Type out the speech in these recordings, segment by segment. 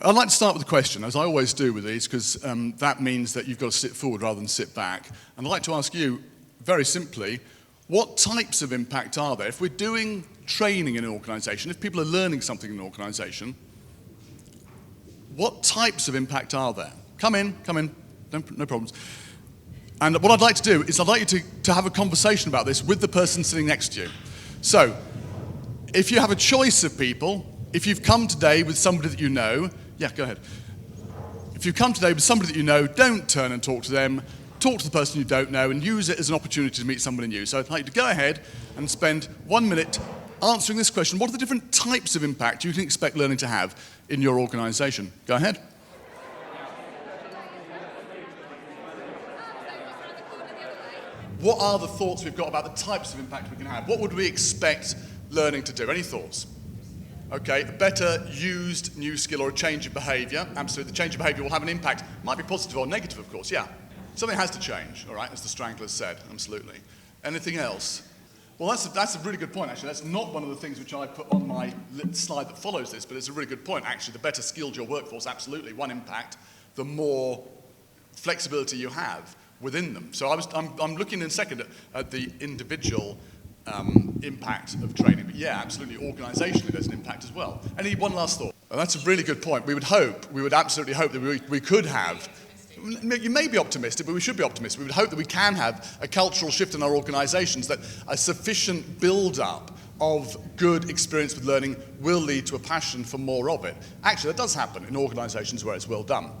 I'd like to start with a question, as I always do with these, because that means that you've got to sit forward rather than sit back. And I'd like to ask you, very simply, what types of impact are there? If we're doing training in an organisation, if people are learning something in an organisation, what types of impact are there? Come in, no problems. And what I'd like to do is I'd like you to have a conversation about this with the person sitting next to you. So, if you have a choice of people, if you've come today with somebody that you know, yeah, go ahead. If you've come today with somebody that you know, don't turn and talk to them. Talk to the person you don't know and use it as an opportunity to meet somebody new. So I'd like you to go ahead and spend 1 minute answering this question. What are the different types of impact you can expect learning to have in your organisation? Go ahead. What are the thoughts we've got about the types of impact we can have? What would we expect learning to do? Any thoughts? Okay, a better used new skill or a change of behaviour. Absolutely, the change of behaviour will have an impact. Might be positive or negative, of course, yeah. Something has to change, all right, as the Stranglers said, absolutely. Anything else? Well, that's a really good point, actually. That's not one of the things which I put on my slide that follows this, but it's a really good point, actually. The better skilled your workforce, absolutely. One impact, the more flexibility you have within them. So I'm looking in a second at the individual impact of training. But yeah, absolutely, organisationally there's an impact as well. One last thought? Well, that's a really good point. We would absolutely hope that we could have, you may be optimistic, but we should be optimistic. We would hope that we can have a cultural shift in our organisations, that a sufficient build-up of good experience with learning will lead to a passion for more of it. Actually, that does happen in organisations where it's well done.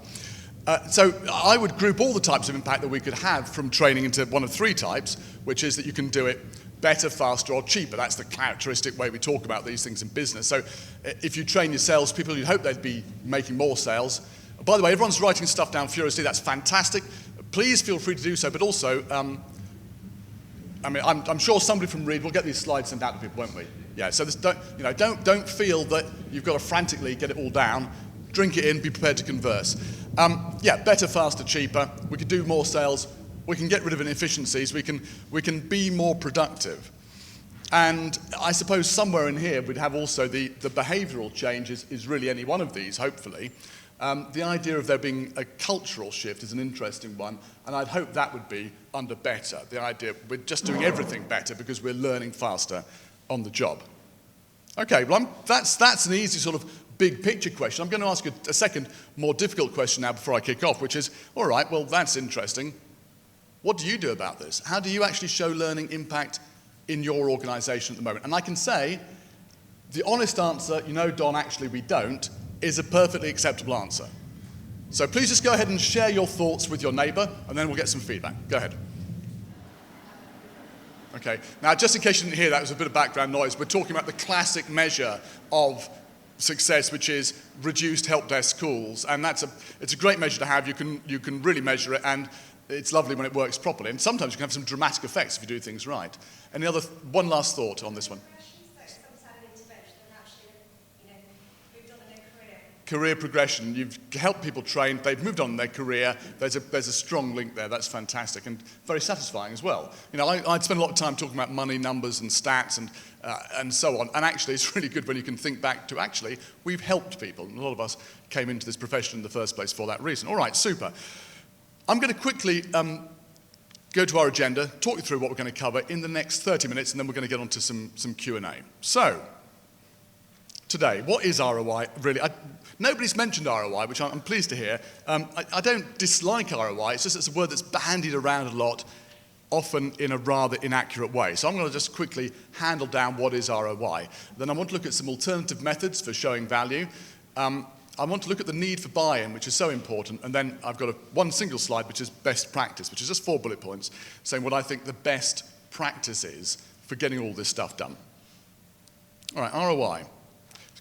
So I would group all the types of impact that we could have from training into one of three types, which is that you can do it better, faster, or cheaper. That's the characteristic way we talk about these things in business. So if you train your salespeople, you'd hope they'd be making more sales. By the way, everyone's writing stuff down furiously. That's fantastic. Please feel free to do so, but also, I'm sure somebody from Reed will get these slides sent out to people, won't we? Yeah, so don't feel that you've got to frantically get it all down. Drink it in, be prepared to converse. Yeah, better, faster, cheaper. We can do more sales. We can get rid of inefficiencies. We can be more productive. And I suppose somewhere in here we'd have also the behavioural change is really any one of these, hopefully. The idea of there being a cultural shift is an interesting one, and I'd hope that would be under better. The idea we're just doing everything better because we're learning faster on the job. Okay, well that's an easy sort of big picture question. I'm going to ask you a second, more difficult question now before I kick off, which is, all right, well that's interesting. What do you do about this? How do you actually show learning impact in your organisation at the moment? And I can say, the honest answer, Don, actually we don't, is a perfectly acceptable answer. So please just go ahead and share your thoughts with your neighbour, and then we'll get some feedback. Go ahead. Okay, now just in case you didn't hear that, it was a bit of background noise. We're talking about the classic measure of success, which is reduced help desk calls, and it's a great measure to have. You can really measure it, and it's lovely when it works properly. And sometimes you can have some dramatic effects if you do things right. One last thought on this one? Career progression. You've helped people train, they've moved on in their career, there's a strong link there, that's fantastic and very satisfying as well. I'd spend a lot of time talking about money, numbers and stats and so on, and actually it's really good when you can think back to actually we've helped people, and a lot of us came into this profession in the first place for that reason. All right, super. I'm going to quickly go to our agenda, talk you through what we're going to cover in the next 30 minutes, and then we're going to get on to some Q&A. So, today, what is ROI really? Nobody's mentioned ROI, which I'm pleased to hear. I don't dislike ROI, it's a word that's bandied around a lot, often in a rather inaccurate way. So I'm going to just quickly handle down what is ROI. Then I want to look at some alternative methods for showing value. I want to look at the need for buy-in, which is so important, and then I've got one single slide, which is best practice, which is just 4 bullet points, saying what I think the best practice is for getting all this stuff done. All right, ROI.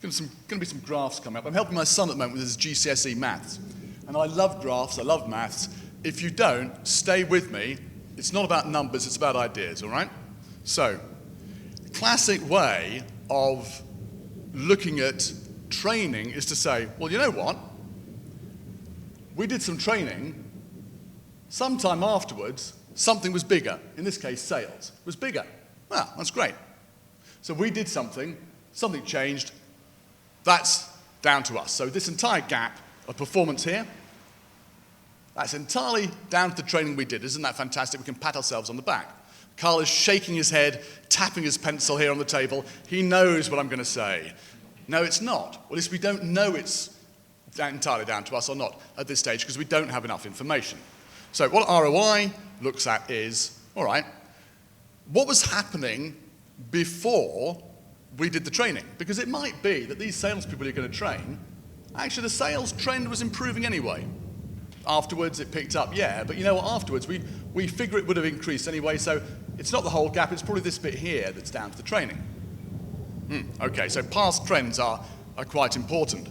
There's going to be some graphs coming up. I'm helping my son at the moment with his GCSE maths. And I love graphs, I love maths. If you don't, stay with me. It's not about numbers, it's about ideas, all right? So, the classic way of looking at training is to say, well, you know what? We did some training. Sometime afterwards, something was bigger. In this case, sales was bigger. Well, that's great. So we did something changed. That's down to us. So this entire gap of performance here, that's entirely down to the training we did. Isn't that fantastic? We can pat ourselves on the back. Carl is shaking his head, tapping his pencil here on the table. He knows what I'm going to say. No, it's not. Or at least we don't know it's entirely down to us or not at this stage because we don't have enough information. So what ROI looks at is, all right, what was happening before we did the training? Because it might be that these salespeople you're going to train, actually the sales trend was improving anyway. Afterwards it picked up, yeah, but you know what, afterwards we figure it would have increased anyway, so it's not the whole gap, it's probably this bit here that's down to the training. Okay, so past trends are quite important.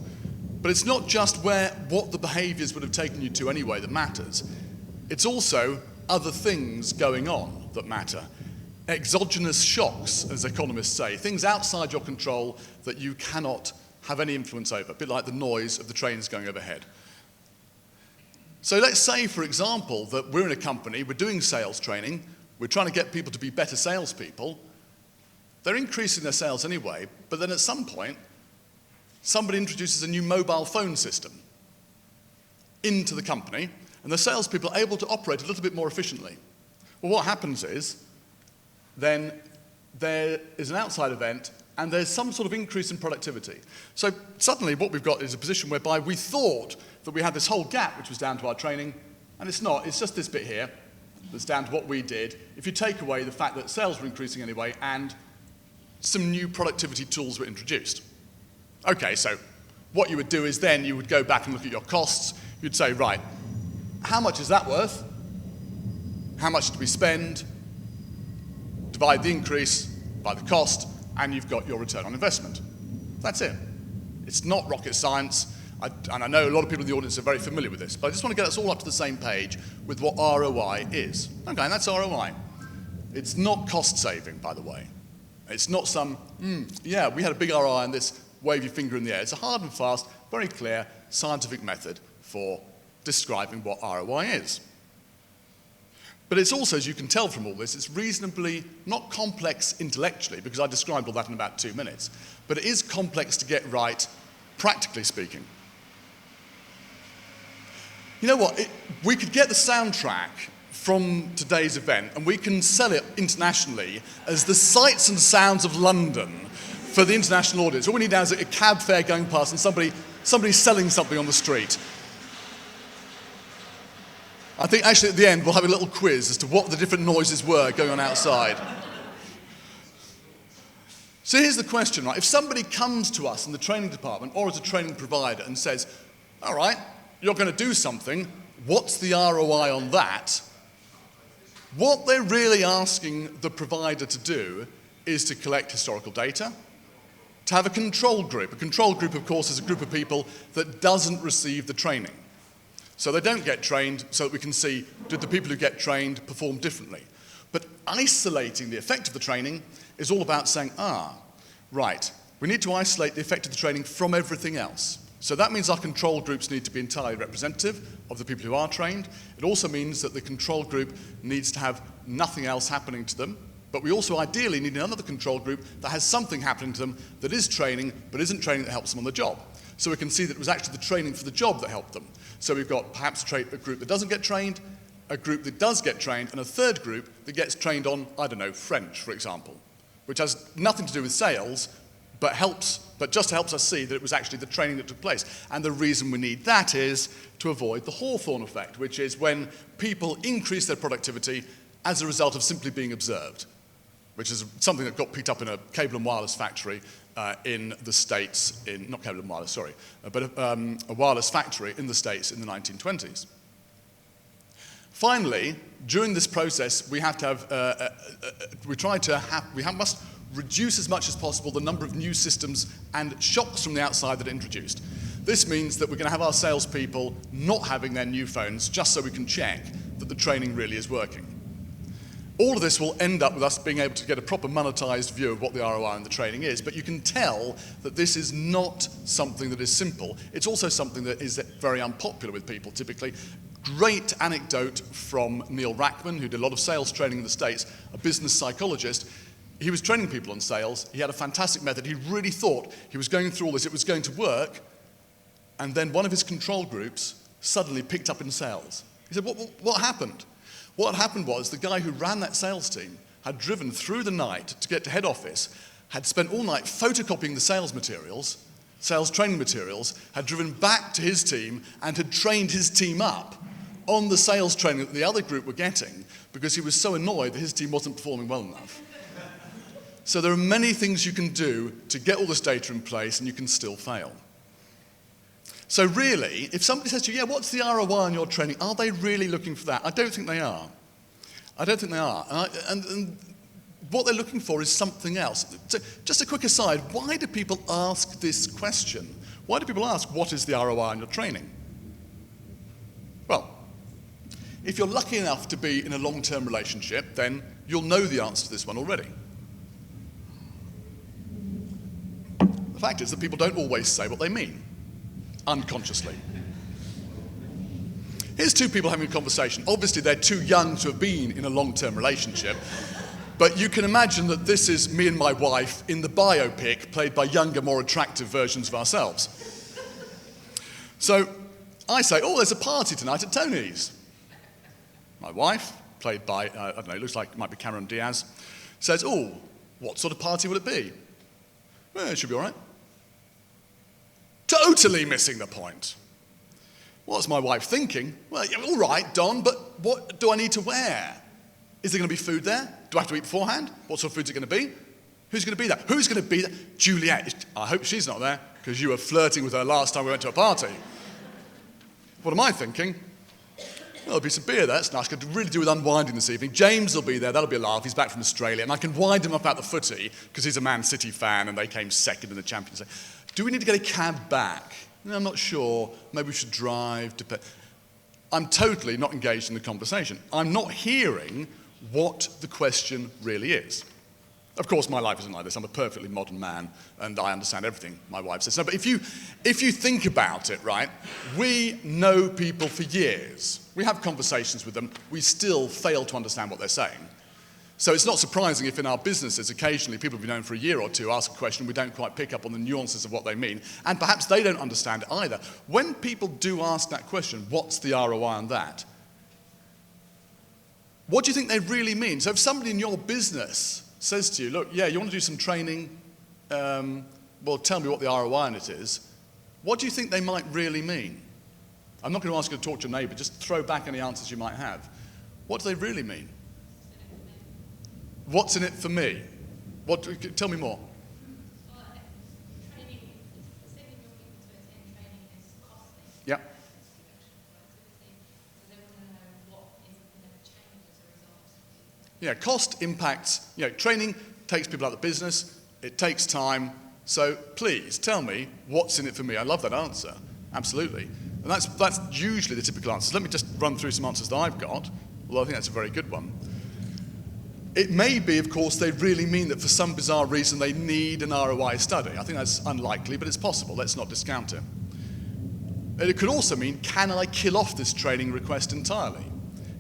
But it's not just what the behaviours would have taken you to anyway that matters. It's also other things going on that matter. Exogenous shocks, as economists say, things outside your control that you cannot have any influence over, a bit like the noise of the trains going overhead. So let's say, for example, that we're in a company, we're doing sales training, we're trying to get people to be better salespeople. They're increasing their sales anyway, but then at some point, somebody introduces a new mobile phone system into the company, and the salespeople are able to operate a little bit more efficiently. Well, what happens is, then there is an outside event, and there's some sort of increase in productivity. So suddenly what we've got is a position whereby we thought that we had this whole gap which was down to our training, and it's not. It's just this bit here that's down to what we did. If you take away the fact that sales were increasing anyway and some new productivity tools were introduced. Okay, so what you would do is then you would go back and look at your costs. You'd say, right, how much is that worth? How much did we spend? Divide the increase by the cost, and you've got your return on investment. That's it. It's not rocket science, and I know a lot of people in the audience are very familiar with this, but I just want to get us all up to the same page with what ROI is. Okay, and that's ROI. It's not cost saving, by the way. It's not some, yeah, we had a big ROI on this, wave your finger in the air. It's a hard and fast, very clear scientific method for describing what ROI is. But it's also, as you can tell from all this, it's reasonably not complex intellectually, because I described all that in about 2 minutes, but it is complex to get right, practically speaking. You know what? We could get the soundtrack from today's event, and we can sell it internationally as the sights and sounds of London for the international audience. All we need now is a cab fare going past and somebody selling something on the street. I think actually at the end we'll have a little quiz as to what the different noises were going on outside. So here's the question, right? If somebody comes to us in the training department or as a training provider and says, all right, you're going to do something, what's the ROI on that? What they're really asking the provider to do is to collect historical data, to have a control group. A control group, of course, is a group of people that doesn't receive the training. So they don't get trained so that we can see, did the people who get trained perform differently? But isolating the effect of the training is all about saying, right, we need to isolate the effect of the training from everything else. So that means our control groups need to be entirely representative of the people who are trained. It also means that the control group needs to have nothing else happening to them. But we also ideally need another control group that has something happening to them that is training, but isn't training that helps them on the job. So we can see that it was actually the training for the job that helped them. So we've got perhaps a group that doesn't get trained, a group that does get trained, and a third group that gets trained on, I don't know, French, for example, which has nothing to do with sales, but just helps us see that it was actually the training that took place. And the reason we need that is to avoid the Hawthorne effect, which is when people increase their productivity as a result of simply being observed, which is something that got picked up in a cable and wireless factory in the States, not cable and wireless, sorry, but a wireless factory in the States in the 1920s. Finally, during this process, we have to have, must reduce as much as possible the number of new systems and shocks from the outside that are introduced. This means that we're going to have our salespeople not having their new phones just so we can check that the training really is working. All of this will end up with us being able to get a proper monetized view of what the ROI on the training is, but you can tell that this is not something that is simple. It's also something that is very unpopular with people typically. Great anecdote from Neil Rackman, who did a lot of sales training in the States, a business psychologist. He was training people on sales. He had a fantastic method. He really thought he was going through all this, it was going to work, and then one of his control groups suddenly picked up in sales. He said, what happened? What happened was the guy who ran that sales team had driven through the night to get to head office, had spent all night photocopying the sales materials, sales training materials, had driven back to his team and had trained his team up on the sales training that the other group were getting because he was so annoyed that his team wasn't performing well enough. So there are many things you can do to get all this data in place and you can still fail. So really, if somebody says to you, yeah, what's the ROI on your training? Are they really looking for that? I don't think they are. I don't think they are. And what they're looking for is something else. So just a quick aside, why do people ask this question? Why do people ask, what is the ROI on your training? Well, if you're lucky enough to be in a long-term relationship, then you'll know the answer to this one already. The fact is that people don't always say what they mean, unconsciously. Here's two people having a conversation. Obviously, they're too young to have been in a long-term relationship, but you can imagine that this is me and my wife in the biopic played by younger, more attractive versions of ourselves. So I say, oh, there's a party tonight at Tony's. My wife, played by, I don't know, it looks like it might be Cameron Diaz, says, oh, what sort of party would it be? Well, it should be all right. Totally missing the point. What's my wife thinking? Well, yeah, all right, Don, but what do I need to wear? Is there going to be food there? Do I have to eat beforehand? What sort of food is it going to be? Who's going to be there? Who's going to be there? Juliet. I hope she's not there, because you were flirting with her last time we went to a party. What am I thinking? Well, there'll be some beer there. That's nice. Could really do with unwinding this evening. James will be there. That'll be a laugh. He's back from Australia. And I can wind him up about the footy, because he's a Man City fan, and they came second in the Champions League. Do we need to get a cab back? No, I'm not sure. Maybe we should drive. I'm totally not engaged in the conversation. I'm not hearing what the question really is. Of course, my life isn't like this. I'm a perfectly modern man, and I understand everything my wife says. No, but if you think about it, right, we know people for years. We have conversations with them. We still fail to understand what they're saying. So it's not surprising if in our businesses, occasionally people we've known for a year or two ask a question, we don't quite pick up on the nuances of what they mean, and perhaps they don't understand it either. When people do ask that question, what's the ROI on that? What do you think they really mean? So if somebody in your business says to you, look, yeah, you want to do some training, well, tell me what the ROI on it is, what do you think they might really mean? I'm not going to ask you to talk to your neighbour, just throw back any answers you might have. What do they really mean? What's in it for me? Tell me more. Well, training, saving your people to attend training is costly. Yeah. So they want to know what is going to change as a result. Yeah, cost impacts, training takes people out of the business, it takes time, so please tell me what's in it for me. I love that answer, absolutely. And that's usually the typical answer. So let me just run through some answers that I've got, although I think that's a very good one. It may be, of course, they really mean that for some bizarre reason they need an ROI study. I think that's unlikely, but it's possible. Let's not discount it. And it could also mean, can I kill off this training request entirely?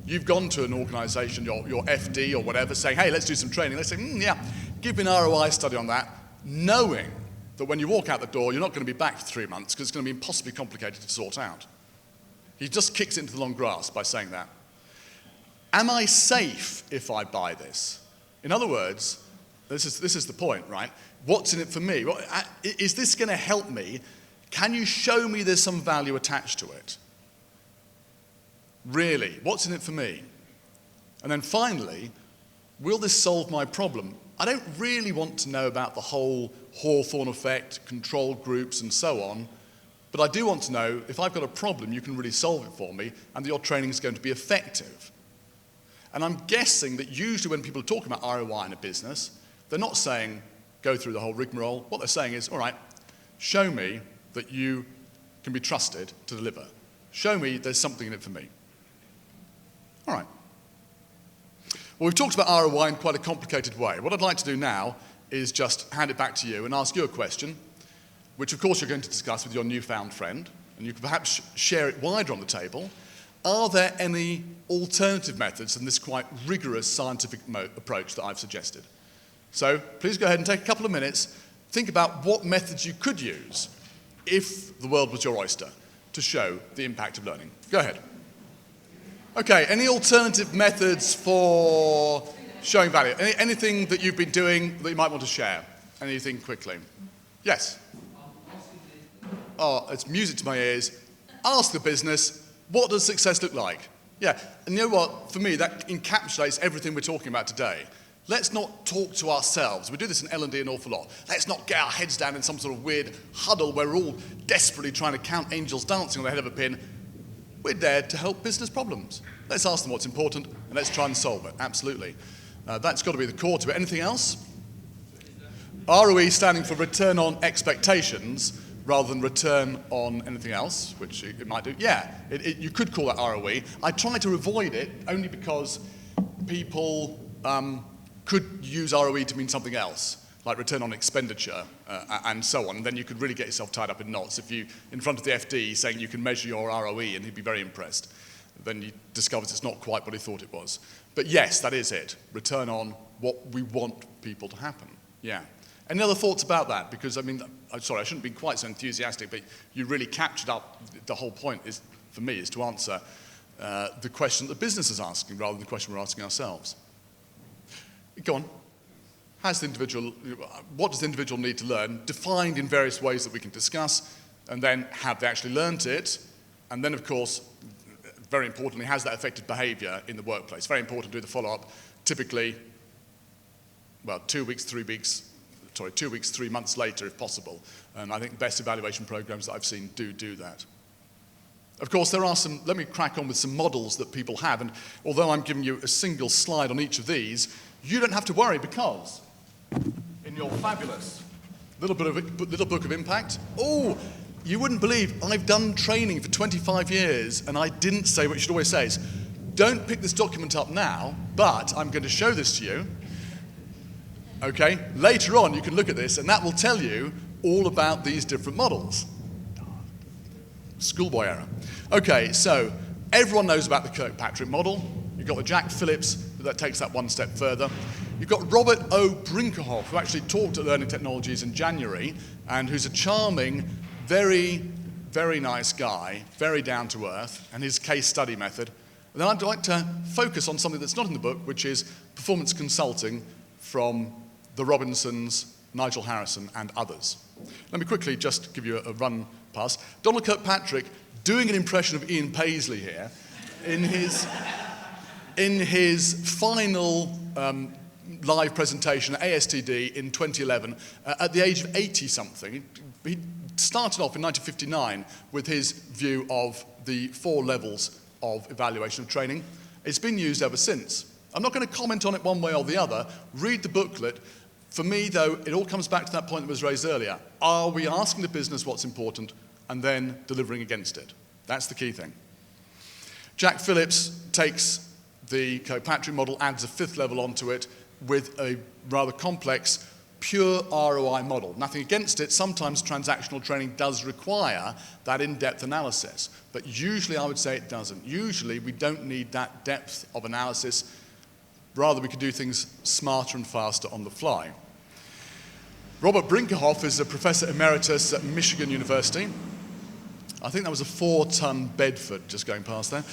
You've gone to an organisation, your FD or whatever, saying, hey, let's do some training. They say, yeah, give me an ROI study on that, knowing that when you walk out the door, you're not going to be back for 3 months because it's going to be impossibly complicated to sort out. He just kicks it into the long grass by saying that. Am I safe if I buy this? In other words, this is the point, right? What's in it for me? Is this going to help me? Can you show me there's some value attached to it? Really, what's in it for me? And then finally, will this solve my problem? I don't really want to know about the whole Hawthorne effect, control groups, and so on, but I do want to know if I've got a problem, you can really solve it for me, and that your training is going to be effective. And I'm guessing that usually when people are talking about ROI in a business, they're not saying, go through the whole rigmarole. What they're saying is, all right, show me that you can be trusted to deliver. Show me there's something in it for me. All right. Well, we've talked about ROI in quite a complicated way. What I'd like to do now is just hand it back to you and ask you a question, which of course you're going to discuss with your newfound friend, and you can perhaps share it wider on the table. Are there any alternative methods than this quite rigorous scientific approach that I've suggested? So please go ahead and take a couple of minutes, think about what methods you could use if the world was your oyster, to show the impact of learning. Go ahead. Okay, any alternative methods for showing value? Anything that you've been doing that you might want to share? Anything quickly? Yes? Oh, it's music to my ears. Ask the business, what does success look like? Yeah, and you know what? For me, that encapsulates everything we're talking about today. Let's not talk to ourselves. We do this in L&D an awful lot. Let's not get our heads down in some sort of weird huddle where we're all desperately trying to count angels dancing on the head of a pin. We're there to help business problems. Let's ask them what's important and let's try and solve it. Absolutely. That's got to be the core to it. Anything else? ROE standing for return on expectations rather than return on anything else, which it might do. Yeah, you could call that ROE. I try to avoid it only because people could use ROE to mean something else, like return on expenditure and so on. And then you could really get yourself tied up in knots if you, in front of the FD, saying you can measure your ROE and he'd be very impressed. Then he discovers it's not quite what he thought it was. But yes, that is it. Return on what we want people to happen. Yeah. Any other thoughts about that? Because, I mean, I'm sorry, I shouldn't be quite so enthusiastic, but you really captured up the whole point, is, for me, is to answer the question that the business is asking rather than the question we're asking ourselves. Go on. What does the individual need to learn, defined in various ways that we can discuss, and then have they actually learned it? And then, of course, very importantly, has that affected behavior in the workplace? Very important to do the follow-up, typically, well, 2 weeks, 3 months later, if possible. And I think the best evaluation programs that I've seen do that. Of course, there are some, let me crack on with some models that people have, and although I'm giving you a single slide on each of these, you don't have to worry because in your fabulous little book of impact, oh, you wouldn't believe I've done training for 25 years and I didn't say what you should always say is, don't pick this document up now, but I'm going to show this to you. Okay, later on you can look at this and that will tell you all about these different models. Schoolboy error. Okay, so everyone knows about the Kirkpatrick model. You've got the Jack Phillips, that takes that one step further. You've got Robert O. Brinkerhoff, who actually talked at Learning Technologies in January, and who's a charming, very, very nice guy, very down to earth, and his case study method. And then I'd like to focus on something that's not in the book, which is performance consulting from the Robinsons, Nigel Harrison, and others. Let me quickly just give you a run past. Donald Kirkpatrick doing an impression of Ian Paisley here in his final live presentation at ASTD in 2011 at the age of 80-something. He started off in 1959 with his view of the 4 levels of evaluation of training. It's been used ever since. I'm not going to comment on it one way or the other. Read the booklet. For me, though, it all comes back to that point that was raised earlier. Are we asking the business what's important and then delivering against it? That's the key thing. Jack Phillips takes the Kirkpatrick model, adds a 5th level onto it with a rather complex, pure ROI model. Nothing against it. Sometimes transactional training does require that in-depth analysis, but usually I would say it doesn't. Usually we don't need that depth of analysis. Rather, we could do things smarter and faster on the fly. Robert Brinkerhoff is a professor emeritus at Michigan University. I think that was a 4-ton Bedford just going past there.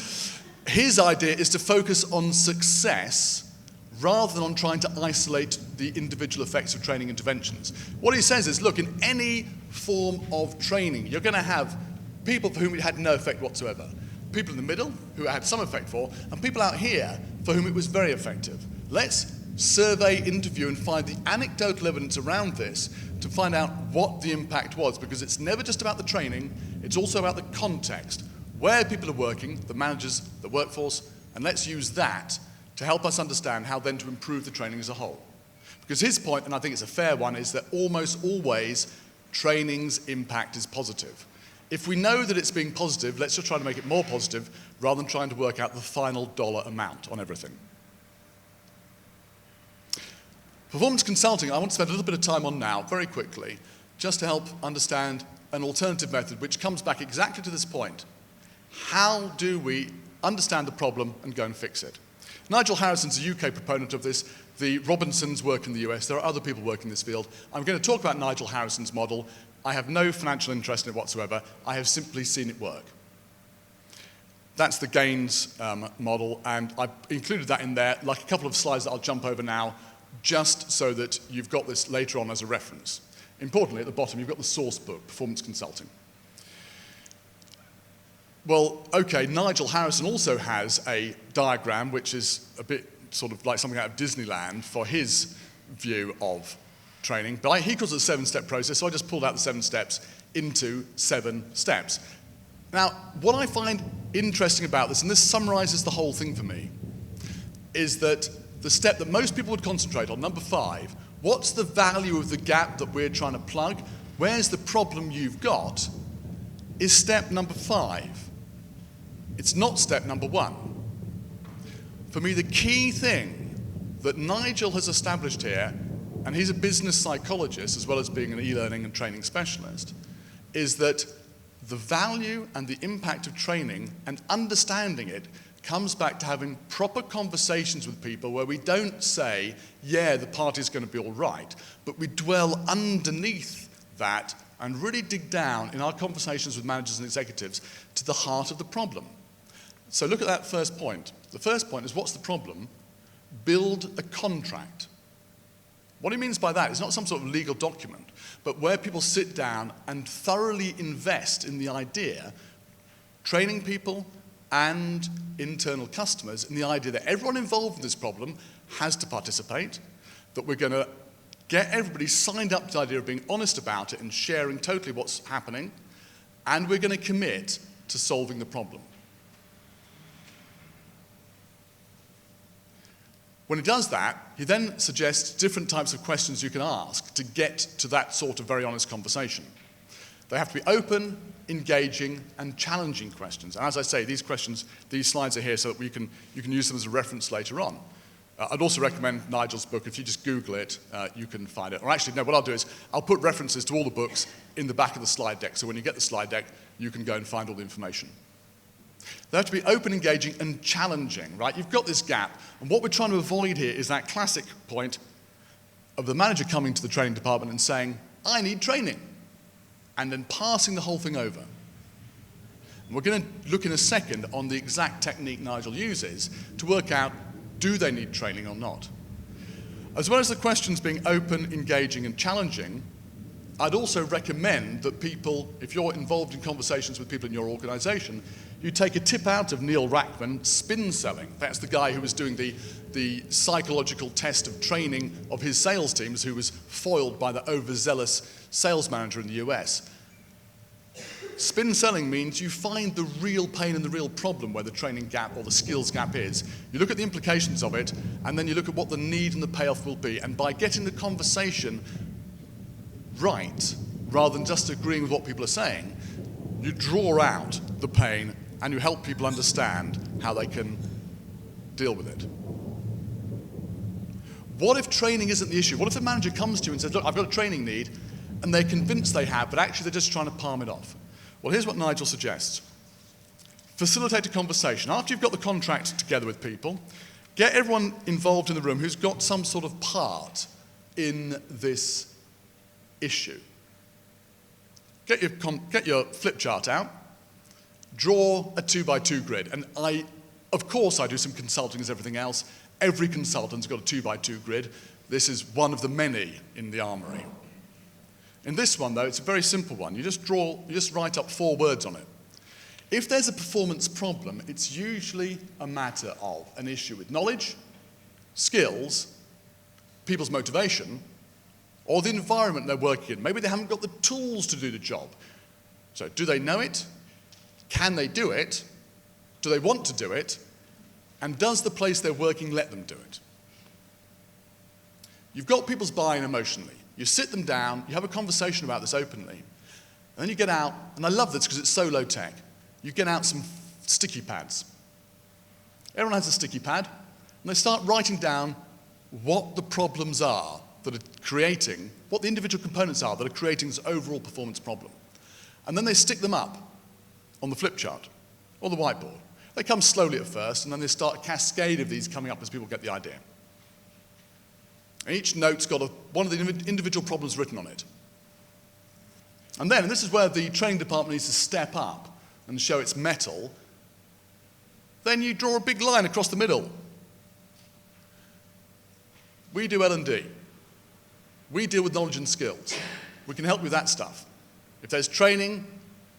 His idea is to focus on success rather than on trying to isolate the individual effects of training interventions. What he says is, look, in any form of training, you're going to have people for whom it had no effect whatsoever, people in the middle who it had some effect for, and people out here for whom it was very effective. Let's survey, interview, and find the anecdotal evidence around this to find out what the impact was, because it's never just about the training, it's also about the context, where people are working, the managers, the workforce, and let's use that to help us understand how then to improve the training as a whole. Because his point, and I think it's a fair one, is that almost always training's impact is positive. If we know that it's being positive, let's just try to make it more positive rather than trying to work out the final dollar amount on everything. Performance consulting, I want to spend a little bit of time on now, very quickly, just to help understand an alternative method which comes back exactly to this point. How do we understand the problem and go and fix it? Nigel Harrison's a UK proponent of this. The Robinsons work in the US. There are other people working in this field. I'm going to talk about Nigel Harrison's model. I have no financial interest in it whatsoever. I have simply seen it work. That's the gains model, and I included that in there, like a couple of slides that I'll jump over now, just so that you've got this later on as a reference. Importantly, at the bottom, you've got the source book, Performance Consulting. Well, okay, Nigel Harrison also has a diagram, which is a bit sort of like something out of Disneyland for his view of training, but he calls it a 7-step process, so I just pulled out the 7 steps into 7 steps. Now, what I find interesting about this, and this summarizes the whole thing for me, is that the step that most people would concentrate on, number 5, what's the value of the gap that we're trying to plug? Where's the problem you've got? Is step number 5. It's not step number 1. For me, the key thing that Nigel has established here, and he's a business psychologist as well as being an e-learning and training specialist, is that the value and the impact of training and understanding it comes back to having proper conversations with people where we don't say, yeah, the party's going to be all right, but we dwell underneath that and really dig down in our conversations with managers and executives to the heart of the problem. So look at that first point. The first point is, what's the problem? Build a contract. What he means by that is not some sort of legal document, but where people sit down and thoroughly invest in the idea, training people and internal customers, in the idea that everyone involved in this problem has to participate, that we're going to get everybody signed up to the idea of being honest about it and sharing totally what's happening, and we're going to commit to solving the problem. When he does that, he then suggests different types of questions you can ask to get to that sort of very honest conversation. They have to be open, engaging, and challenging questions. And as I say, these questions, these slides are here so that you can use them as a reference later on. I'd also recommend Nigel's book. If you just Google it, you can find it. Or actually, no, what I'll do is I'll put references to all the books in the back of the slide deck. So when you get the slide deck, you can go and find all the information. They have to be open, engaging, and challenging, right? You've got this gap, and what we're trying to avoid here is that classic point of the manager coming to the training department and saying, I need training, and then passing the whole thing over. And we're going to look in a second on the exact technique Nigel uses to work out, do they need training or not? As well as the questions being open, engaging, and challenging, I'd also recommend that people, if you're involved in conversations with people in your organization, you take a tip out of Neil Rackman, spin selling. That's the guy who was doing the psychological test of training of his sales teams, who was foiled by the overzealous sales manager in the US. Spin selling means you find the real pain and the real problem where the training gap or the skills gap is. You look at the implications of it, and then you look at what the need and the payoff will be. And by getting the conversation right, rather than just agreeing with what people are saying, you draw out the pain and you help people understand how they can deal with it. What if training isn't the issue? What if the manager comes to you and says, look, I've got a training need, and they're convinced they have, but actually they're just trying to palm it off? Well, here's what Nigel suggests. Facilitate a conversation. After you've got the contract together with people, get everyone involved in the room who's got some sort of part in this issue. Get your flip chart out, draw a 2x2 grid. And of course I do some consulting as everything else. Every consultant's got a 2x2 grid. This is one of the many in the armory. In this one, though, it's a very simple one. You just write up 4 words on it. If there's a performance problem, it's usually a matter of an issue with knowledge, skills, people's motivation, or the environment they're working in. Maybe they haven't got the tools to do the job. So do they know it? Can they do it? Do they want to do it? And does the place they're working let them do it? You've got people's buy-in emotionally. You sit them down, you have a conversation about this openly, and then you get out, and I love this because it's so low tech, you get out some sticky pads. Everyone has a sticky pad, and they start writing down what the problems are that are creating, what the individual components are that are creating this overall performance problem. And then they stick them up on the flip chart or the whiteboard. They come slowly at first, and then they start a cascade of these coming up as people get the idea. And each note's got one of the individual problems written on it. And then, and this is where the training department needs to step up and show its mettle, then you draw a big line across the middle. We do L&D. We deal with knowledge and skills. We can help you with that stuff. If there's training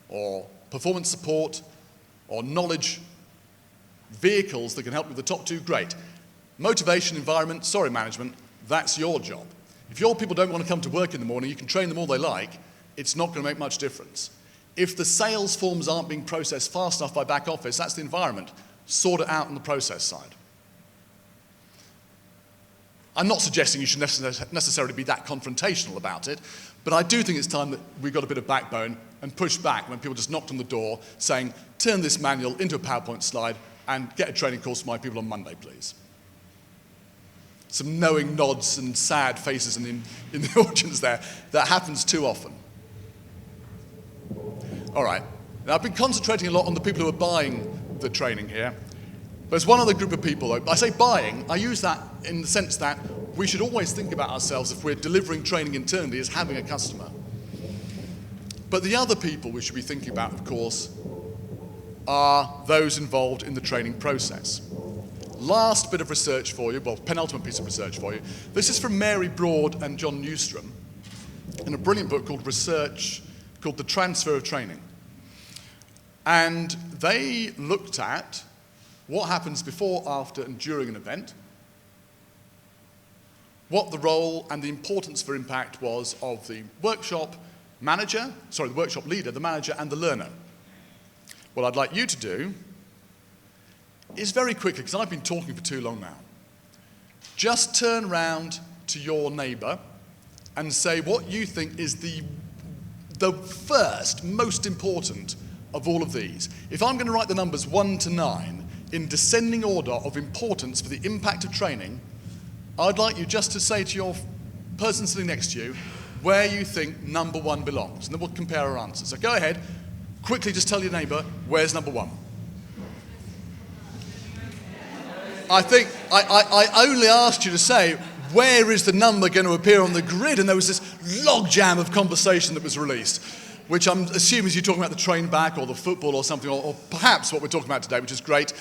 or performance support or knowledge vehicles that can help you with the top two, great. Motivation, environment, sorry management, that's your job. If your people don't want to come to work in the morning, you can train them all they like, it's not going to make much difference. If the sales forms aren't being processed fast enough by back office, that's the environment. Sort it out on the process side. I'm not suggesting you should necessarily be that confrontational about it, but I do think it's time that we've got a bit of backbone and push back when people just knocked on the door saying, turn this manual into a PowerPoint slide and get a training course for my people on Monday, please. Some knowing nods and sad faces in the audience there. That happens too often. All right. Now, I've been concentrating a lot on the people who are buying the training here. There's one other group of people, though. I say buying, I use that in the sense that we should always think about ourselves, if we're delivering training internally, as having a customer. But the other people we should be thinking about, of course, are those involved in the training process. Last bit of research for you, well, penultimate piece of research for you. This is from Mary Broad and John Newstrom in a brilliant book called The Transfer of Training. And they looked at what happens before, after, and during an event, what the role and the importance for impact was of the workshop leader, the manager, and the learner. What I'd like you to do is very quickly, because I've been talking for too long now, just turn round to your neighbour and say what you think is the first, most important of all of these. If I'm going to write the numbers 1 to 9 in descending order of importance for the impact of training, I'd like you just to say to your person sitting next to you where you think number 1 belongs, and then we'll compare our answers. So go ahead, quickly just tell your neighbour, where's number 1? I think I only asked you to say, where is the number going to appear on the grid? And there was this logjam of conversation that was released, which I'm assuming is you talking about the train back or the football or something, or perhaps what we're talking about today, which is great.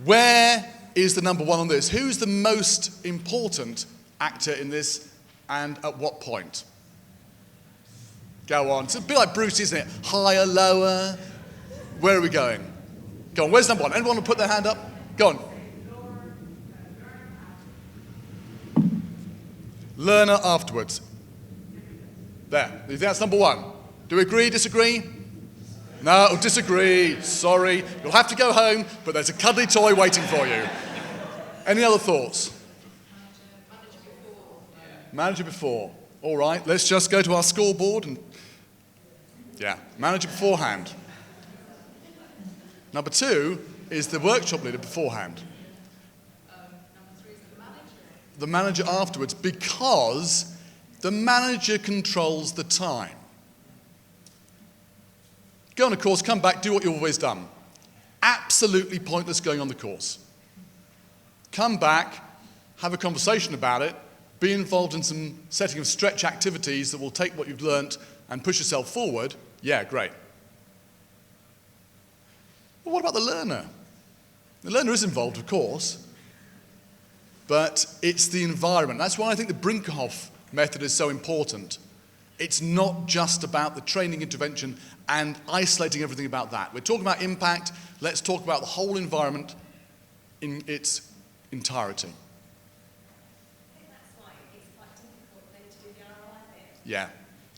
Where is the number 1 on this? Who's the most important actor in this, and at what point? Go on. It's a bit like Bruce, isn't it? Higher, lower. Where are we going? Go on. Where's number 1? Anyone want to put their hand up? Go on. Learner afterwards. There. You think that's number 1? Do we agree, disagree? No, disagree. Sorry. You'll have to go home, but there's a cuddly toy waiting for you. Any other thoughts? Manager before. All right, let's just go to our scoreboard and... Yeah, manager beforehand. Number 2 is the workshop leader beforehand. Number 3 is the manager. The manager afterwards, because the manager controls the time. Go on a course, come back, do what you've always done. Absolutely pointless going on the course. Come back, have a conversation about it, be involved in some setting of stretch activities that will take what you've learnt and push yourself forward. Yeah, great. But what about the learner? The learner is involved, of course, but it's the environment. That's why I think the Brinkhoff method is so important. It's not just about the training intervention and isolating everything about that. We're talking about impact. Let's talk about the whole environment in its entirety. I think that's why it's quite difficult then to do the ROI bit. Yeah,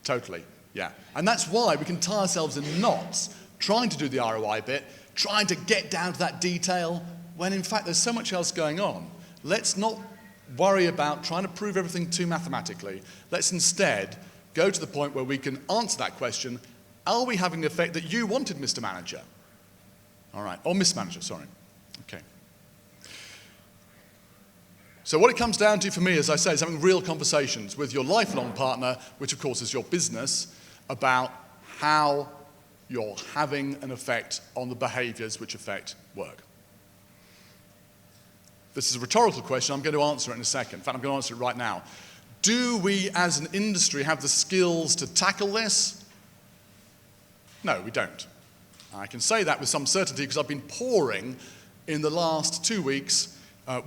totally, yeah. And that's why we can tie ourselves in knots trying to do the ROI bit, trying to get down to that detail, when in fact there's so much else going on. Let's not worry about trying to prove everything too mathematically. Let's instead go to the point where we can answer that question, are we having the effect that you wanted, Mr. Manager? All right, or Miss Manager, sorry. Okay. So what it comes down to for me, as I say, is having real conversations with your lifelong partner, which of course is your business, about how you're having an effect on the behaviours which affect work. This is a rhetorical question. I'm going to answer it in a second. In fact, I'm going to answer it right now. Do we as an industry have the skills to tackle this? No, we don't. I can say that with some certainty because I've been poring in the last 2 weeks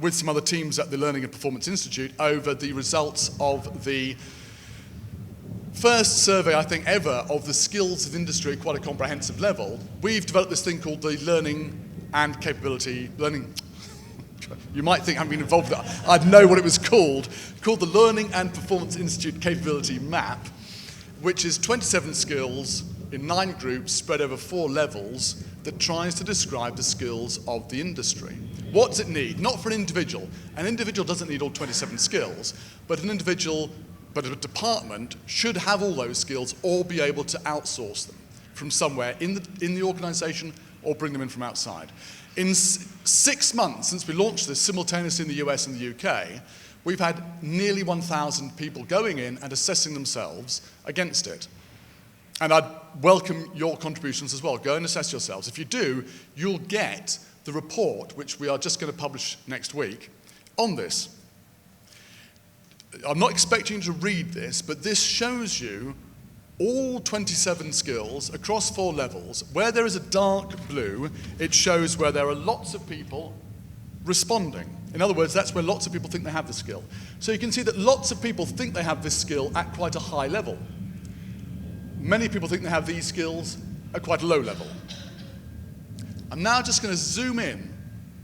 with some other teams at the Learning and Performance Institute over the results of the first survey, I think, ever of the skills of industry at quite a comprehensive level. We've developed this thing called the Learning and Capability, you might think I've been involved with that. I'd know what it was called the Learning and Performance Institute Capability Map, which is 27 skills in 9 groups spread over 4 levels that tries to describe the skills of the industry. What does it need? Not for an individual. An individual doesn't need all 27 skills, but a department should have all those skills or be able to outsource them from somewhere in the organization or bring them in from outside. In 6 months since we launched this simultaneously in the US and the UK, we've had nearly 1,000 people going in and assessing themselves against it. And I'd welcome your contributions as well. Go and assess yourselves. If you do, you'll get the report, which we are just going to publish next week, on this. I'm not expecting you to read this, but this shows you all 27 skills across 4 levels. Where there is a dark blue, it shows where there are lots of people responding. In other words, that's where lots of people think they have the skill. So you can see that lots of people think they have this skill at quite a high level. Many people think they have these skills at quite a low level. I'm now just going to zoom in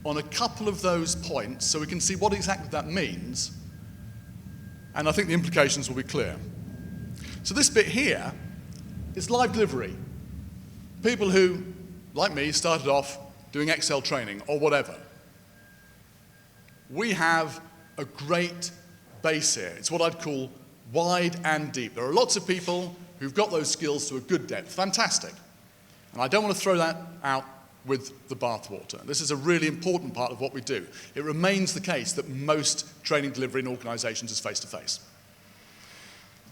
on a couple of those points so we can see what exactly that means, and I think the implications will be clear. So this bit here is live delivery. People who, like me, started off doing Excel training or whatever. We have a great base here. It's what I'd call wide and deep. There are lots of people who've got those skills to a good depth. Fantastic. And I don't want to throw that out with the bathwater. This is a really important part of what we do. It remains the case that most training delivery in organizations is face-to-face.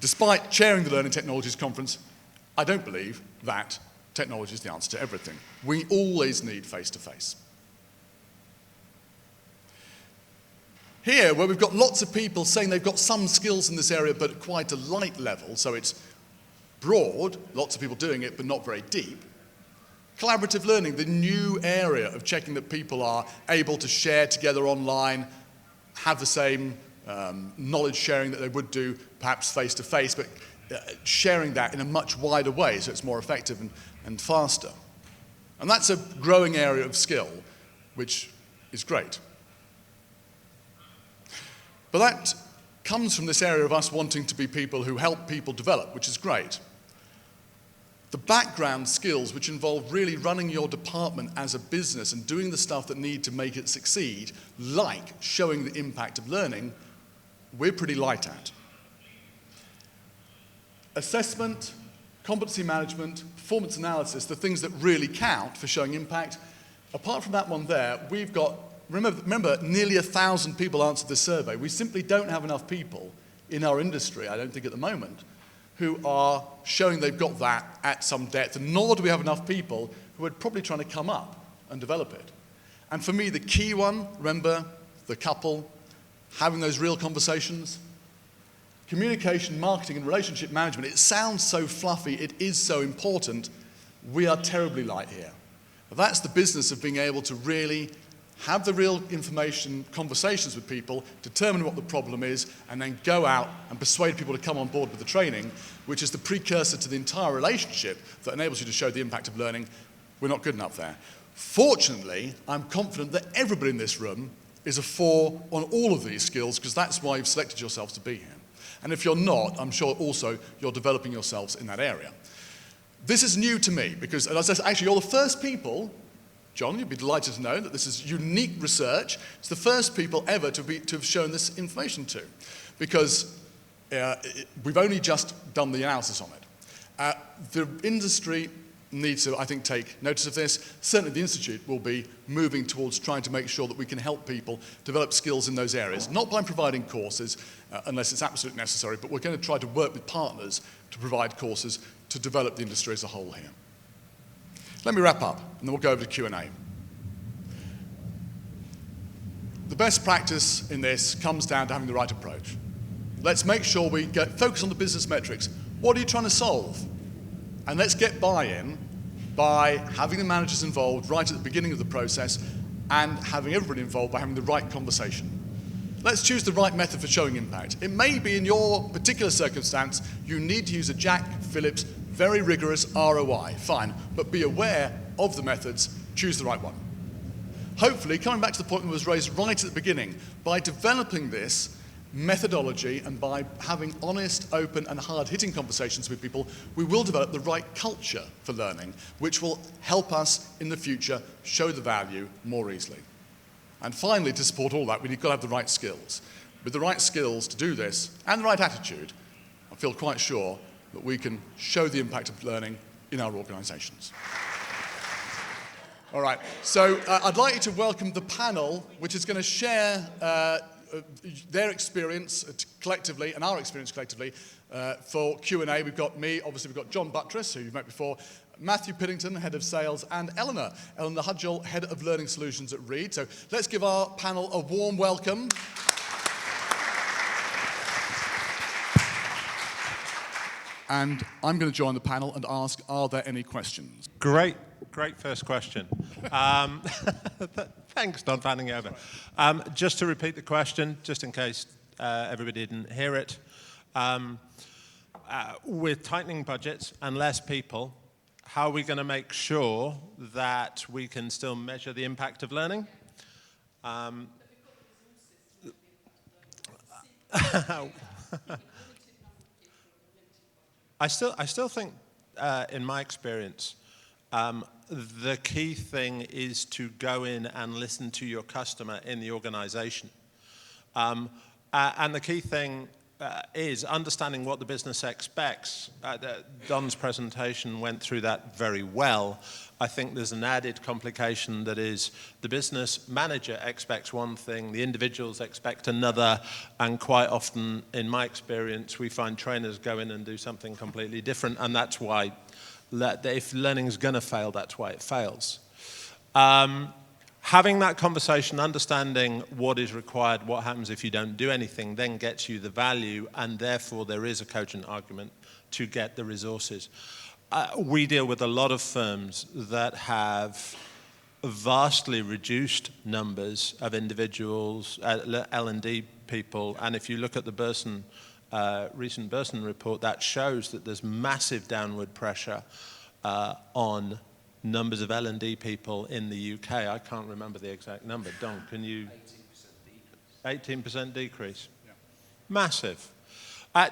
Despite chairing the Learning Technologies Conference, I don't believe that technology is the answer to everything. We always need face-to-face. Here, where we've got lots of people saying they've got some skills in this area but at quite a light level, so it's broad, lots of people doing it but not very deep. Collaborative learning, the new area of checking that people are able to share together online, have the same knowledge sharing that they would do perhaps face-to-face, but sharing that in a much wider way so it's more effective and faster. And that's a growing area of skill, which is great. But that comes from this area of us wanting to be people who help people develop, which is great. The background skills, which involve really running your department as a business and doing the stuff that need to make it succeed, like showing the impact of learning, we're pretty light at. Assessment, competency management, performance analysis, the things that really count for showing impact. Apart from that one there, we've got, remember, nearly 1,000 people answered this survey. We simply don't have enough people in our industry, I don't think at the moment, who are showing they've got that at some depth, and nor do we have enough people who are probably trying to come up and develop it. And for me, the key one, remember, the couple, having those real conversations, communication, marketing, and relationship management. It sounds so fluffy, it is so important. We are terribly light here. But that's the business of being able to really have the real information, conversations with people, determine what the problem is, and then go out and persuade people to come on board with the training, which is the precursor to the entire relationship that enables you to show the impact of learning. We're not good enough there. Fortunately, I'm confident that everybody in this room is a 4 on all of these skills, because that's why you've selected yourselves to be here. And if you're not, I'm sure also you're developing yourselves in that area. This is new to me, because as I said, actually you're the first people, John, you'd be delighted to know that this is unique research. It's the first people ever to have shown this information to, because we've only just done the analysis on it. The industry needs to, I think, take notice of this. Certainly the Institute will be moving towards trying to make sure that we can help people develop skills in those areas, not by providing courses unless it's absolutely necessary, but we're going to try to work with partners to provide courses to develop the industry as a whole here. Let me wrap up, and then we'll go over to Q&A. The best practice in this comes down to having the right approach. Let's make sure we focus on the business metrics. What are you trying to solve? And let's get buy-in by having the managers involved right at the beginning of the process and having everybody involved by having the right conversation. Let's choose the right method for showing impact. It may be in your particular circumstance you need to use a Jack Phillips very rigorous ROI. Fine, but be aware of the methods, choose the right one. Hopefully, coming back to the point that was raised right at the beginning, by developing this methodology and by having honest, open and hard-hitting conversations with people, we will develop the right culture for learning, which will help us in the future show the value more easily. And finally, to support all that, we've got to have the right skills. With the right skills to do this and the right attitude, I feel quite sure that we can show the impact of learning in our organisations. All right, so I'd like you to welcome the panel, which is going to share their experience collectively and our experience collectively for Q&A. We've got me, obviously we've got John Buttress, who you've met before, Matthew Piddington, Head of Sales, and Eleanor Hudgell, Head of Learning Solutions at Reed. So let's give our panel a warm welcome. And I'm going to join the panel and ask, are there any questions? Great first question. Thanks, Don, for handing it over. Just to repeat the question, just in case everybody didn't hear it. With tightening budgets and less people, how are we going to make sure that we can still measure the impact of learning? I still think, in my experience, the key thing is to go in and listen to your customer in the organization. And the key thing is understanding what the business expects. Don's presentation went through that very well. I think there's an added complication that is the business manager expects one thing, the individuals expect another, and quite often, in my experience, we find trainers go in and do something completely different, and that's why, if learning is going to fail, that's why it fails. Having that conversation, understanding what is required, what happens if you don't do anything, then gets you the value, and therefore there is a cogent argument to get the resources. We deal with a lot of firms that have vastly reduced numbers of individuals, L&D people, and if you look at the recent Burson report, that shows that there's massive downward pressure on numbers of L&D people in the UK. I can't remember the exact number. Don, can you? 18% decrease. Yeah. Massive.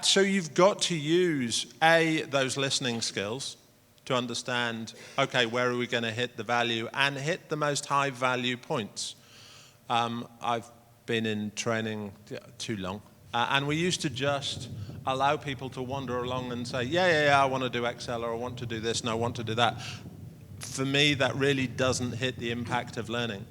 So you've got to use, those listening skills to understand, okay, where are we going to hit the value and hit the most high value points. I've been in training too long. And we used to just allow people to wander along and say, yeah, I want to do Excel, or I want to do this, and I want to do that. For me, that really doesn't hit the impact of learning.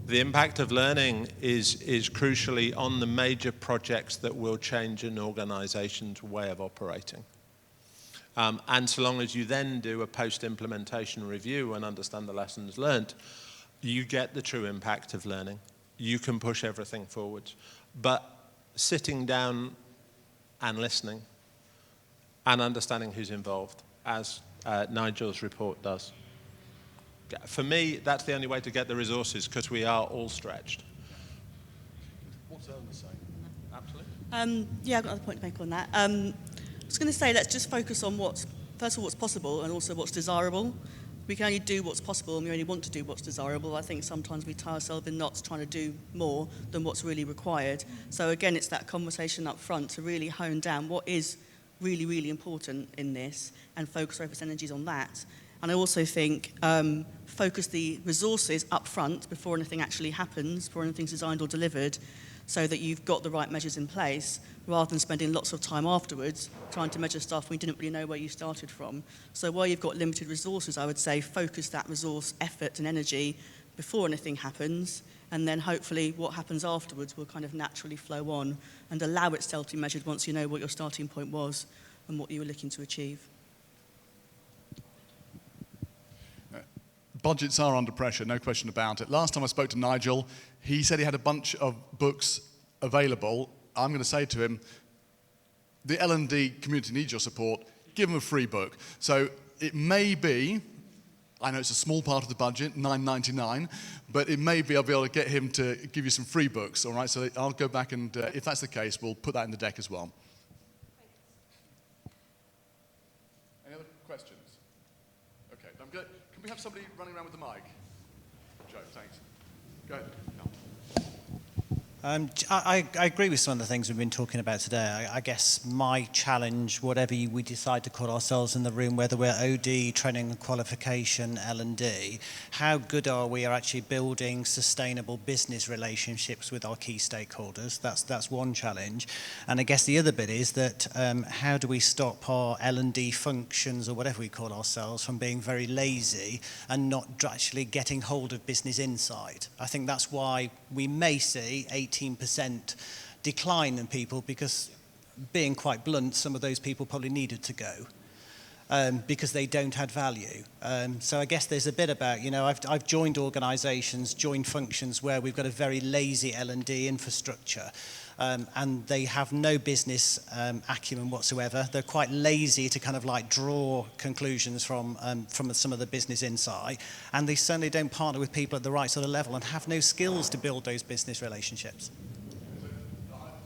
The impact of learning is crucially on the major projects that will change an organization's way of operating. And so long as you then do a post-implementation review and understand the lessons learned, you get the true impact of learning. You can push everything forward. But sitting down and listening and understanding who's involved, as Nigel's report does. For me, that's the only way to get the resources, because we are all stretched. What's Eleanor saying? Absolutely. Yeah, I've got another point to make on that. I was going to say, let's just focus on first of all, what's possible and also what's desirable. We can only do what's possible, and we only want to do what's desirable. I think sometimes we tie ourselves in knots trying to do more than what's really required. So again, it's that conversation up front to really hone down what is really, really important in this and focus our energies on that. And I also think focus the resources up front before anything actually happens, before anything's designed or delivered, so that you've got the right measures in place, rather than spending lots of time afterwards trying to measure stuff when you didn't really know where you started from. So while you've got limited resources, I would say focus that resource, effort and energy before anything happens, and then hopefully what happens afterwards will kind of naturally flow on and allow itself to be measured once you know what your starting point was and what you were looking to achieve. Budgets are under pressure, no question about it. Last time I spoke to Nigel, he said he had a bunch of books available. I'm going to say to him, the L&D community needs your support. Give them a free book. So it may be I know it's a small part of the budget, $9.99, but it may be I'll be able to get him to give you some free books, all right? So I'll go back and, if that's the case, we'll put that in the deck as well. Any other questions? Okay, can we have somebody running around with the mic? Joe, thanks. Go ahead. No. I agree with some of the things we've been talking about today. I guess my challenge, whatever we decide to call ourselves in the room, whether we're OD, training and qualification, L&D, how good are we at actually building sustainable business relationships with our key stakeholders? That's one challenge. And I guess the other bit is that how do we stop our L&D functions, or whatever we call ourselves, from being very lazy and not actually getting hold of business insight? I think that's why we may see 18% decline in people, because, being quite blunt, some of those people probably needed to go because they don't add value. So I guess there's a bit about, I've joined organisations, joined functions where we've got a very lazy L&D infrastructure, and they have no business acumen whatsoever. They're quite lazy to kind of like draw conclusions from some of the business insight, and they certainly don't partner with people at the right sort of level and have no skills to build those business relationships.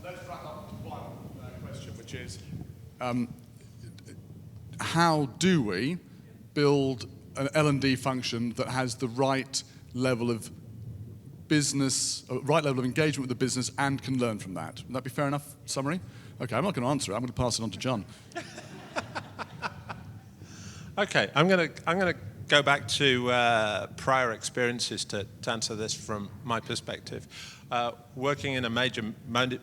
Let's wrap up with one question, which is, how do we build an L&D function that has the right level of business, right level of engagement with the business, and can learn from that? Would that be fair enough summary? Okay, I'm not going to answer it. I'm going to pass it on to John. Okay, I'm going to go back to prior experiences to answer this from my perspective. Working in a major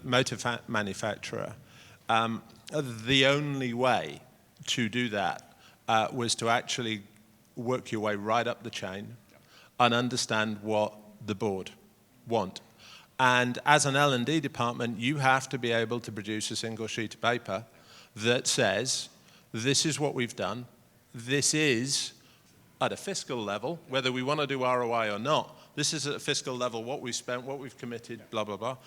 motor manufacturer, the only way to do that was to actually work your way right up the chain and understand what the board want. And as an L&D department, you have to be able to produce a single sheet of paper that says, this is what we've done, this is at a fiscal level, whether we want to do ROI or not, this is at a fiscal level what we've spent, what we've committed, blah, blah, blah.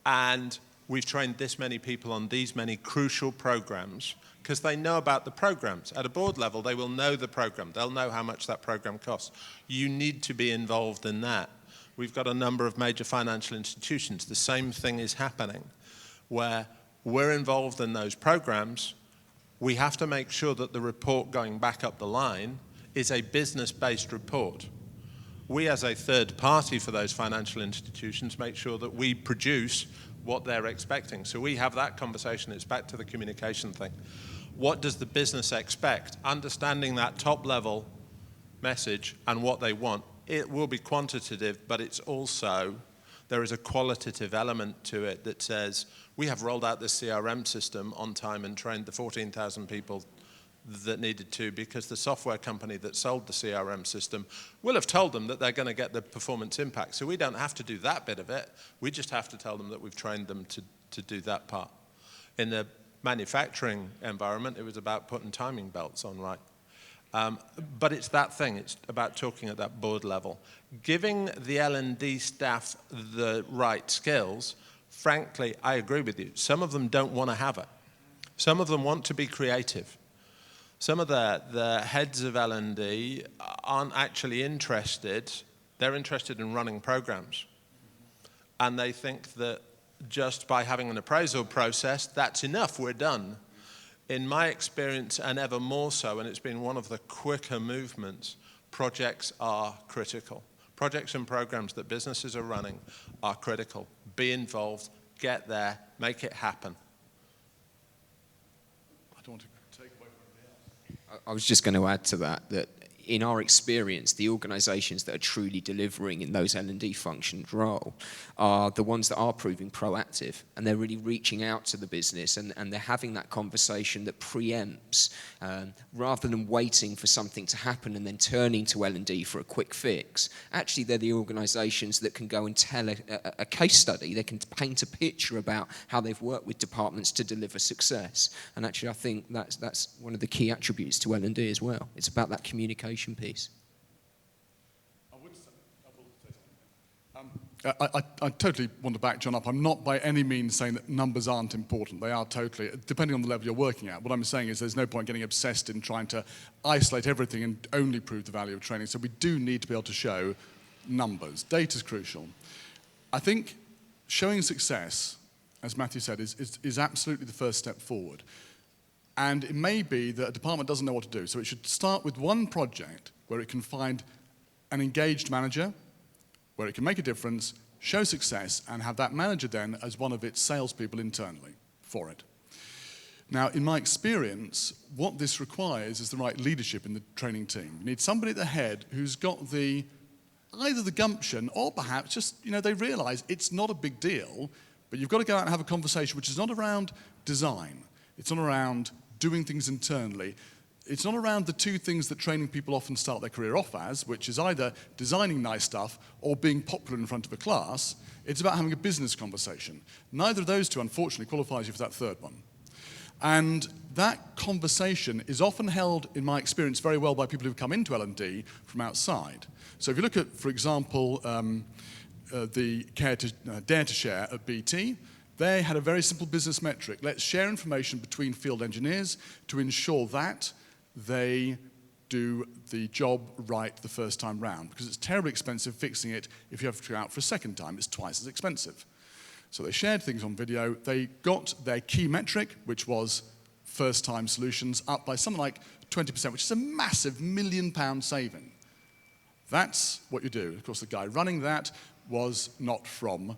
And we've trained this many people on these many crucial programs, because they know about the programs. At a board level, they will know the program. They'll know how much that program costs. You need to be involved in that. We've got a number of major financial institutions. The same thing is happening, where we're involved in those programs. We have to make sure that the report going back up the line is a business-based report. We, as a third party for those financial institutions, make sure that we produce what they're expecting. So we have that conversation. It's back to the communication thing. What does the business expect? Understanding that top-level message and what they want. It will be quantitative, but it's also, there is a qualitative element to it that says, we have rolled out this CRM system on time and trained the 14,000 people that needed to, because the software company that sold the CRM system will have told them that they're going to get the performance impact. So we don't have to do that bit of it. We just have to tell them that we've trained them to do that part. In the manufacturing environment, it was about putting timing belts on right. But it's that thing. It's about talking at that board level. Giving the L&D staff the right skills, frankly, I agree with you. Some of them don't want to have it. Some of them want to be creative. Some of the heads of L&D aren't actually interested. They're interested in running programs. And they think that just by having an appraisal process, that's enough, we're done. In my experience, and ever more so, and it's been one of the quicker movements, projects are critical. Projects and programs that businesses are running are critical. Be involved, get there, make it happen. I don't want to take away from anybody else. I was just going to add to that, that in our experience, the organisations that are truly delivering in those L&D functions role are the ones that are proving proactive, and they're really reaching out to the business, and they're having that conversation that preempts, rather than waiting for something to happen and then turning to L&D for a quick fix. Actually, they're the organisations that can go and tell a case study. They can paint a picture about how they've worked with departments to deliver success. And actually, I think that's one of the key attributes to L&D as well. It's about that communication piece. I totally want to back John up. I'm not by any means saying that numbers aren't important. They are totally, depending on the level you're working at. What I'm saying is there's no point getting obsessed in trying to isolate everything and only prove the value of training. So we do need to be able to show numbers. Data's crucial. I think showing success, as Matthew said, is absolutely the first step forward. And it may be that a department doesn't know what to do. So it should start with one project where it can find an engaged manager, where it can make a difference, show success, and have that manager then as one of its salespeople internally for it. Now, in my experience, what this requires is the right leadership in the training team. You need somebody at the head who's got either the gumption or perhaps just, they realize it's not a big deal, but you've got to go out and have a conversation which is not around design. It's not around doing things internally. It's not around the two things that training people often start their career off as, which is either designing nice stuff or being popular in front of a class. It's about having a business conversation. Neither of those two, unfortunately, qualifies you for that third one. And that conversation is often held, in my experience, very well by people who come into L&D from outside. So if you look at, for example, the Dare to Share at BT, they had a very simple business metric. Let's share information between field engineers to ensure that they do the job right the first time round, because it's terribly expensive fixing it if you have to go out for a second time. It's twice as expensive. So they shared things on video. They got their key metric, which was first-time solutions, up by something like 20%, which is a massive £1 million saving. That's what you do. Of course, the guy running that was not from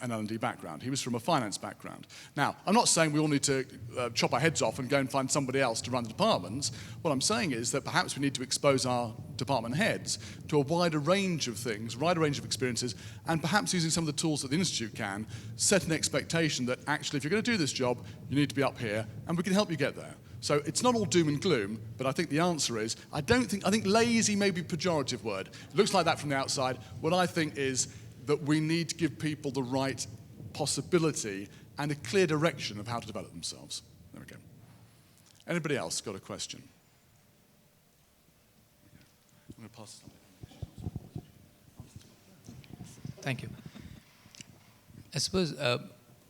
an L&D background. He was from a finance background. Now, I'm not saying we all need to chop our heads off and go and find somebody else to run the departments. What I'm saying is that perhaps we need to expose our department heads to a wider range of things, wider range of experiences, and perhaps using some of the tools that the Institute can, set an expectation that actually if you're going to do this job, you need to be up here, and we can help you get there. So it's not all doom and gloom, but I think the answer is, I think lazy may be a pejorative word. It looks like that from the outside. What I think is that we need to give people the right possibility and a clear direction of how to develop themselves. There we go. Anybody else got a question? I'm going to pass this on. Thank you. I suppose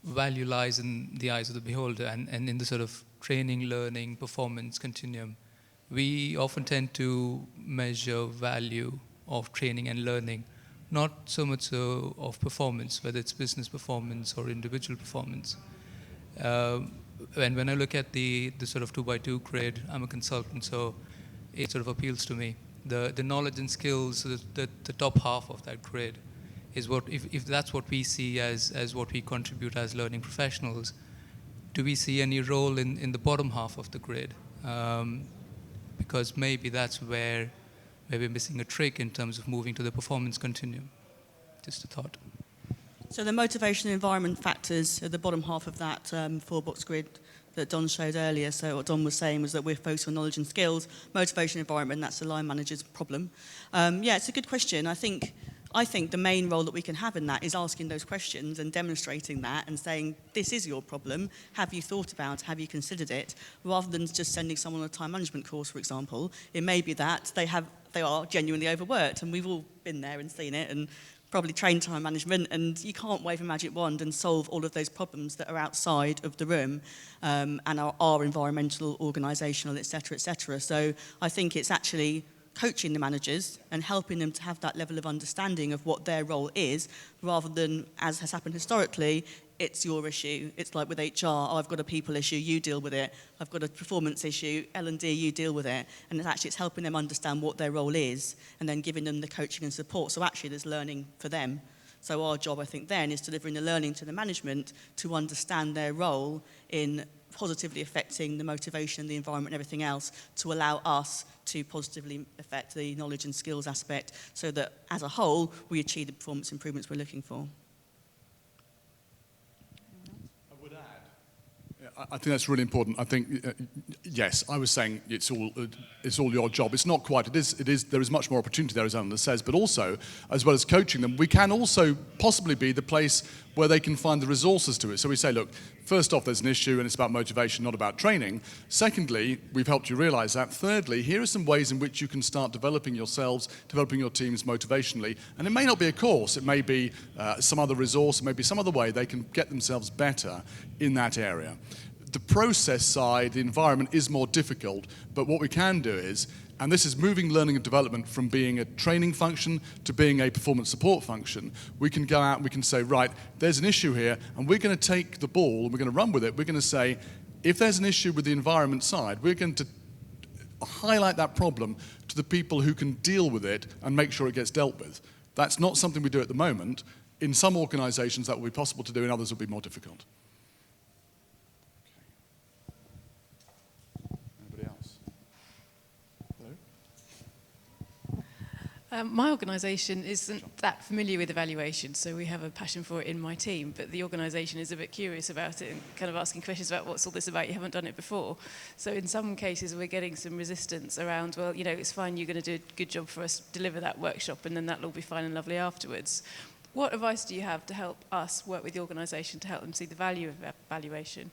value lies in the eyes of the beholder and in the sort of training, learning, performance continuum. We often tend to measure value of training and learning not so much so of performance, whether it's business performance or individual performance. And when I look at the sort of 2x2 grid, I'm a consultant, so it sort of appeals to me. The knowledge and skills, the top half of that grid is what, if that's what we see as what we contribute as learning professionals, do we see any role in the bottom half of the grid? Because maybe that's where we're missing a trick in terms of moving to the performance continuum. Just a thought. So the motivation and environment factors at the bottom half of that four-box grid that Don showed earlier. So what Don was saying was that we're focused on knowledge and skills, motivation, environment, that's the line manager's problem. Yeah, it's a good question. I think the main role that we can have in that is asking those questions and demonstrating that and saying, this is your problem. Have you thought about it? Have you considered it? Rather than just sending someone on a time management course, for example, it may be that they are genuinely overworked, and we've all been there and seen it and probably trained time management, and you can't wave a magic wand and solve all of those problems that are outside of the room and are environmental, organisational, etc., etc. So I think it's actually coaching the managers and helping them to have that level of understanding of what their role is, rather than, as has happened historically, it's your issue. It's like with HR, I've got a people issue, you deal with it. I've got a performance issue, L&D, you deal with it. And it's helping them understand what their role is and then giving them the coaching and support. So actually there's learning for them. So our job, I think, then is delivering the learning to the management to understand their role in positively affecting the motivation, the environment and everything else, to allow us to positively affect the knowledge and skills aspect so that as a whole we achieve the performance improvements we're looking for. I think that's really important. I think, yes, I was saying it's all your job. It's not quite. It is. There is much more opportunity there, as Eleanor says. But also, as well as coaching them, we can also possibly be the place where they can find the resources to it. So we say, look, first off, there's an issue and it's about motivation, not about training. Secondly, we've helped you realize that. Thirdly, here are some ways in which you can start developing yourselves, developing your teams motivationally. And it may not be a course, it may be some other resource, it may be some other way they can get themselves better in that area. The process side, the environment is more difficult, but what we can do is, and this is moving learning and development from being a training function to being a performance support function. We can go out and we can say, right, there's an issue here, and we're going to take the ball and we're going to run with it. We're going to say, if there's an issue with the environment side, we're going to highlight that problem to the people who can deal with it and make sure it gets dealt with. That's not something we do at the moment. In some organizations that will be possible to do, in others will be more difficult. My organisation isn't that familiar with evaluation, so we have a passion for it in my team, but the organisation is a bit curious about it and kind of asking questions about what's all this about, you haven't done it before. So in some cases we're getting some resistance around, well, you know, it's fine, you're going to do a good job for us, deliver that workshop, and then that'll all be fine and lovely afterwards. What advice do you have to help us work with the organisation to help them see the value of evaluation?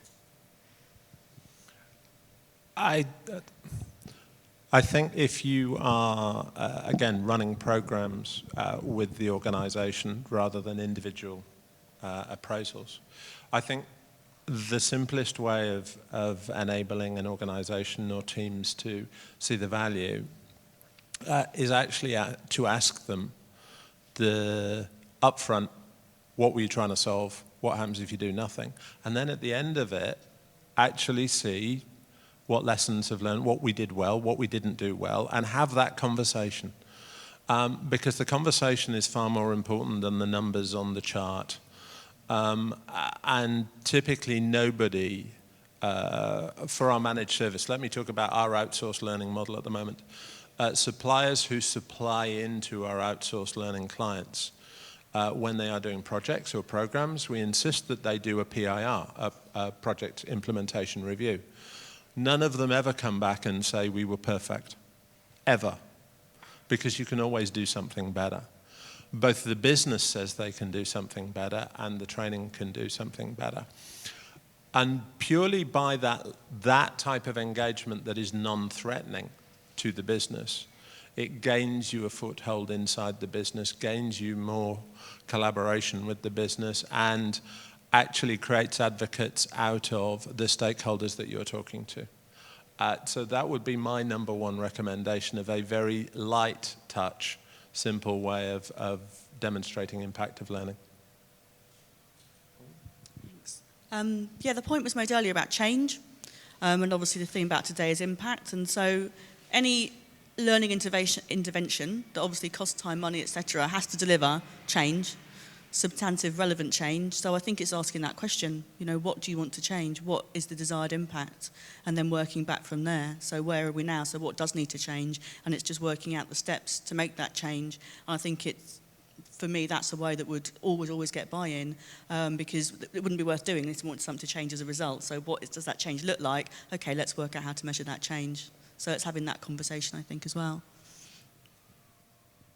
I think if you are, again, running programs with the organisation rather than individual appraisals, I think the simplest way of enabling an organisation or teams to see the value is actually to ask them the upfront, what were you trying to solve, what happens if you do nothing, and then at the end of it, actually see what lessons have learned, what we did well, what we didn't do well, and have that conversation. Because the conversation is far more important than the numbers on the chart. And typically nobody, for our managed service, let me talk about our outsourced learning model at the moment. Suppliers who supply into our outsourced learning clients, when they are doing projects or programs, we insist that they do a PIR, a project implementation review. None of them ever come back and say we were perfect, ever, because you can always do something better. Both the business says they can do something better and the training can do something better. And purely by that type of engagement that is non-threatening to the business, it gains you a foothold inside the business, gains you more collaboration with the business, and actually creates advocates out of the stakeholders that you're talking to. So that would be my number one recommendation of a very light touch, simple way of demonstrating impact of learning. Thanks. Yeah, the point was made earlier about change, and obviously the theme about today is impact, and so any learning intervention that obviously costs time, money, etc., has to deliver change, substantive, relevant change. So I think it's asking that question, you know, what do you want to change? What is the desired impact? And then working back from there. So where are we now? So what does need to change? And it's just working out the steps to make that change. And I think it's, for me, that's a way that would always get buy-in, because it wouldn't be worth doing if you want something to change as a result. So what does that change look like? Okay, let's work out how to measure that change. So it's having that conversation, I think, as well.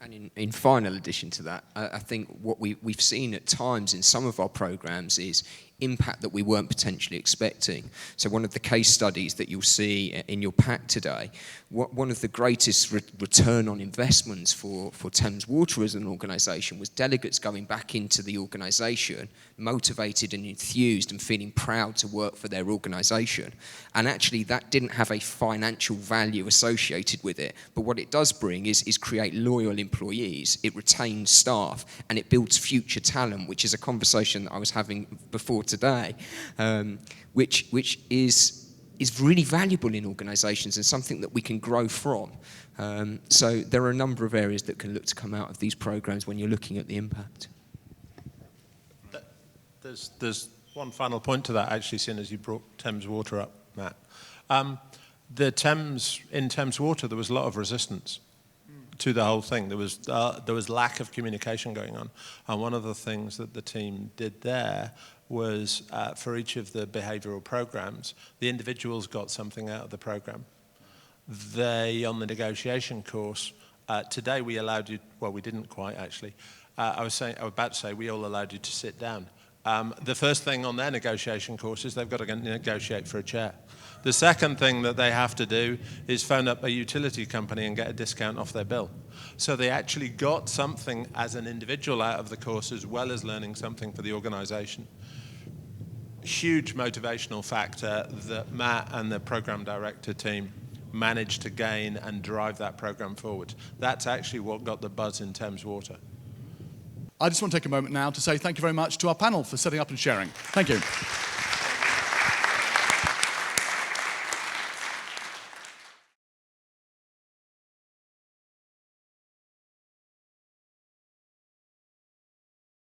And in final addition to that, I think what we've seen at times in some of our programs is impact that we weren't potentially expecting. So one of the case studies that you'll see in your pack today, one of the greatest return on investments for Thames Water as an organisation was delegates going back into the organisation, motivated and enthused and feeling proud to work for their organisation. And actually that didn't have a financial value associated with it, but what it does bring is create loyal employees, it retains staff, and it builds future talent, which is a conversation that I was having before today, which is really valuable in organisations and something that we can grow from. So there are a number of areas that can look to come out of these programmes when you're looking at the impact. There's one final point to that, actually, seeing as you brought Thames Water up, Matt. In Thames Water, there was a lot of resistance to the whole thing. There was lack of communication going on, and one of the things that the team did there was for each of the behavioural programs, the individuals got something out of the program. They, on the negotiation course, today we allowed you, well, we didn't quite actually. I was about to say we all allowed you to sit down. The first thing on their negotiation course is they've got to negotiate for a chair. The second thing that they have to do is phone up a utility company and get a discount off their bill. So they actually got something as an individual out of the course as well as learning something for the organisation. Huge motivational factor that Matt and the program director team managed to gain and drive that program forward. That's actually what got the buzz in Thames Water. I just want to take a moment now to say thank you very much to our panel for setting up and sharing. Thank you.